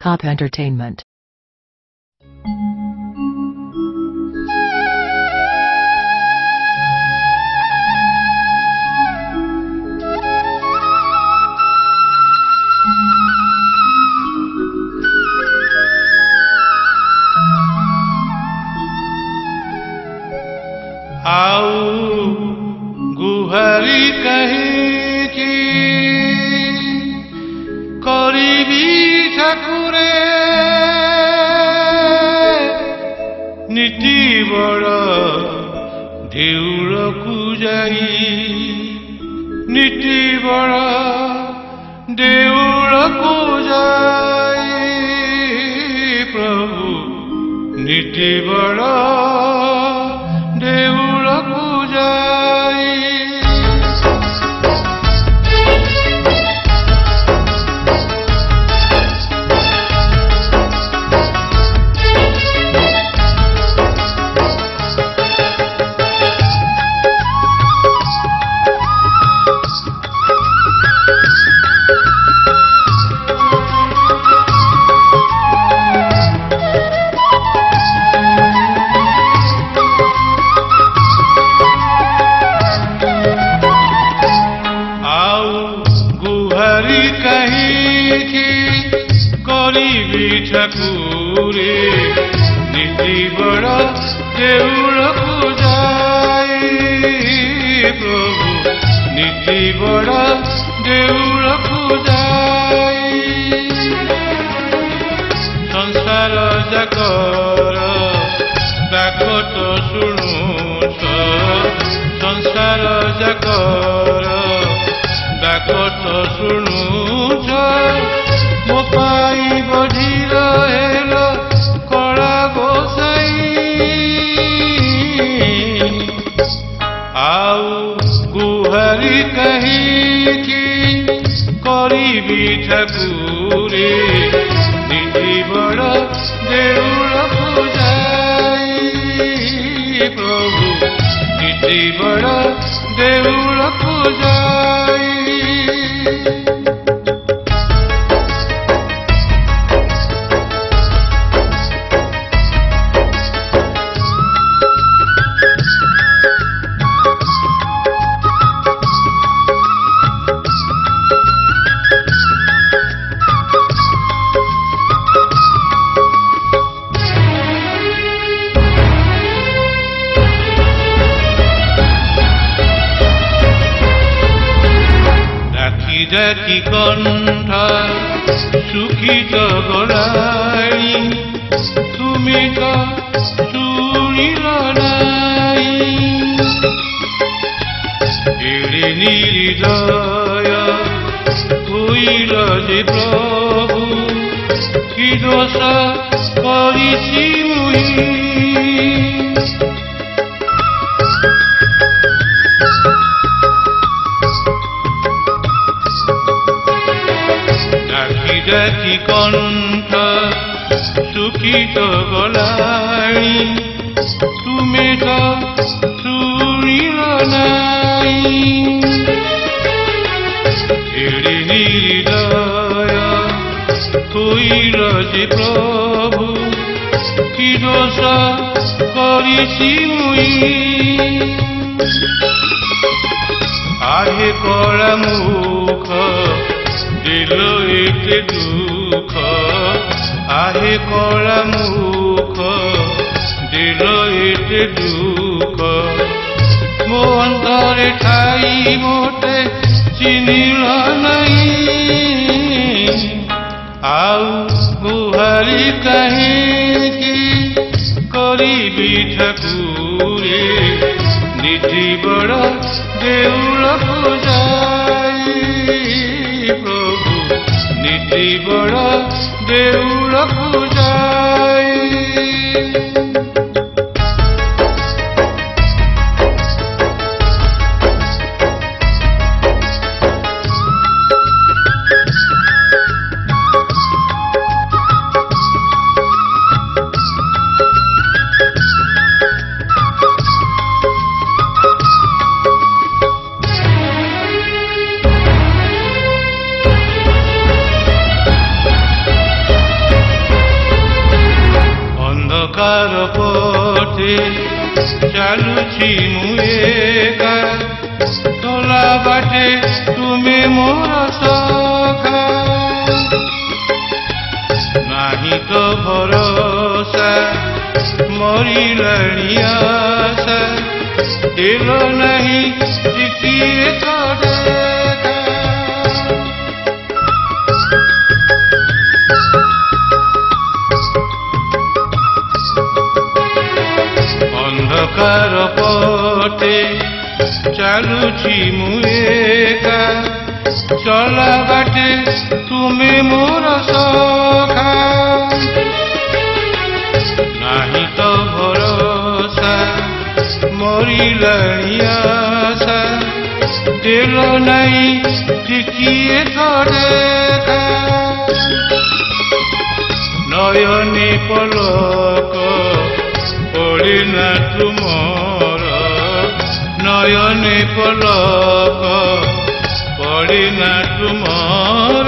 Cop Entertainment. आओ गुहारी कहीं की करीबी ठाकुरे नीति बड़ देउल को जाई नीति बड़ देउल को जाई प्रभु नीति बड़ देउल को जाई ठाकुरे नीति बड़ देउल को जाई प्रभु नीति बड़ देउल को जाई संसार जाकर डाकट शुणुछ संसार जाकर डाकट शुणुछ मो पाई बधिर हेल कला गोसाई आउ गुहारी कहीं की करीबी ठाकुरे नीति बड़ देउल को जाई प्रभु नीति बड़ देउल को जाई डाकी कंठ सुखित गलाई तुमी तो शुणिल नाई एड़े निर्दय होइल जे प्रभु कि दोष करिछि मुई डाकी कंठ सुखित गलाई तुमे तो शुणिल नाई एड़े निर्दय होइल जे प्रभु कि दोष करिछि मुई आहे कला मुख दिल एते दुख आहे कला मुख दिल एते दुख मो अंतरे ठाई मोटे चिनिल नहीं आउ गुहारी कहीं की करीबी ठाकुरे नीति बड़ देउल को जाई प्रभु नीति बड़ देउल को जाई ଚାଲୁଛି ମୁଁ ଏକା ତୋଲା ବାଟେ ତୁମେ ମୋର ସଖା ନାହିଁ ତ ଭରସା ମରିଲାଣି ଆଶା ଦେଲ ନାହିଁ ଟିକିଏ ତ ଦେଖା ଅନ୍ଧକାର ପଟେ ଚାଲୁଛି ମୁଁ ଏକା ଚଲା ବାଟେ ତୁମେ ମୋର ସଖା ନାହିଁ ତ ଭରସା ମରିଲାଣି ଆଶା ଦେଲ ନାହିଁ ଟିକିଏ ତ ଦେଖା ନୟନେ ପଲକ ପଡ଼େ ନା ତୁମର ନୟନେ ପଲକ ପଡ଼େ ନା ତୁମର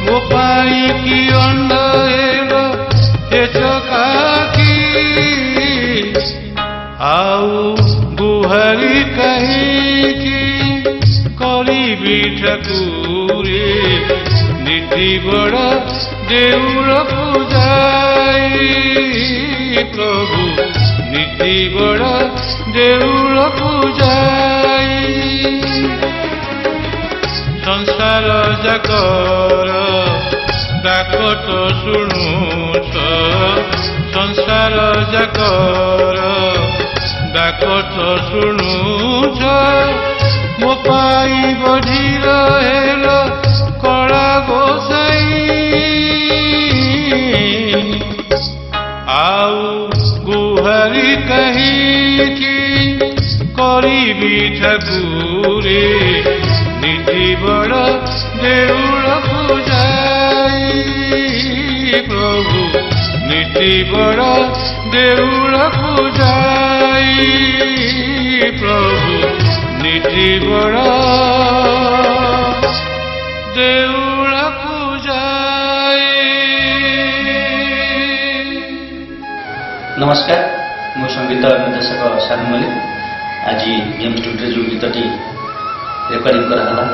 ମୋ ପାଇଁ କି ଅନ୍ଧ ହେଲ ଏ ଚକାକି ଆଉ ଗୁହାରି କାହିଁକି କରିବି ଠାକୁରେ ନିଧି ବଡ଼ ଦେଉଳକୁ ଯାଇ ପ୍ରଭୁ ନିଧି ବଡ଼ ଦେଉଳକୁ ଯାଇ ସଂସାର ଯାକର ଡାକ ତ ଶୁଣୁଛ ସଂସାର ଯାକର ଡାକ ତ ଶୁଣୁଛ ମୋ ପାଇଁ ବଢ଼ିର ହେଲ କଳା ଗୋସାଇ ଆଉ ଗୁହାରି କାହିଁକି କରିବି ଠାକୁରେ ନିଧି ବଡ଼ ଦେଉଳକୁ ଯାଇ ପ୍ରଭୁ ନିଧି ବଡ଼ ଦେଉଳକୁ ଯାଇ ପ୍ରଭୁ ନିଧି ବଡ଼ ଦେଉଳକୁ ଯାଇ। नमस्कार मु संगीत निर्देशक शानू मल्लिक आज गेम स्टूडियो जो गीतटी रेकर्डिंग कराला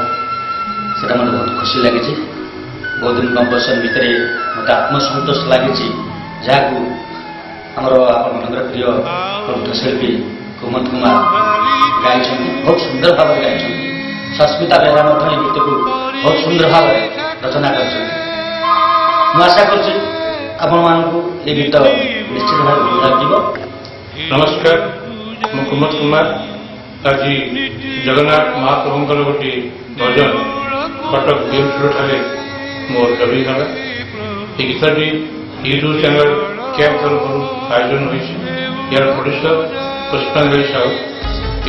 सेटा मत बहुत खुशी लगी बहुत दिन कंपोजिशन भितर मत आत्मसंतोष लगी जहाँ आमर आपंकर प्रिय नृत्यशिल्पी कुमंत कुमार गाई बहुत सुंदर भाव गाई सस्मिता बेहरा गीत को बहुत सुंदर भाव रचना कर आशा कर गीत निश्चित भाव भल लगे। नमस्कार मु कुमंत कुमार आज जगन्नाथ महाप्रभुंकर गोटे भजन कटक गेम स्टूडियो मोर डबिंग है ये गीतटी यूट्यूब चैनल कैब तरफ आयोजन होती यार प्रोड्यूसर पुष्पांजलि साहू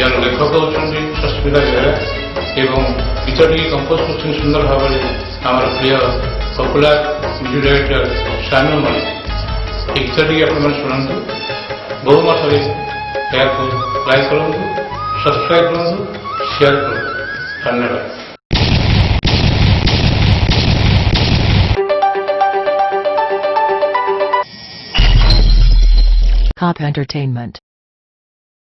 यार लेखक होती सस्मिता बेहरा एवं गीतटी कंपोज कर सुंदर भाव आम प्रिय popular music director Shanu Mallik ये गीतटी आप शुणु बहु मत लाइक करूँ सब्सक्राइब करूँ शेयर करूँ धन्यवाद। Cop Entertainment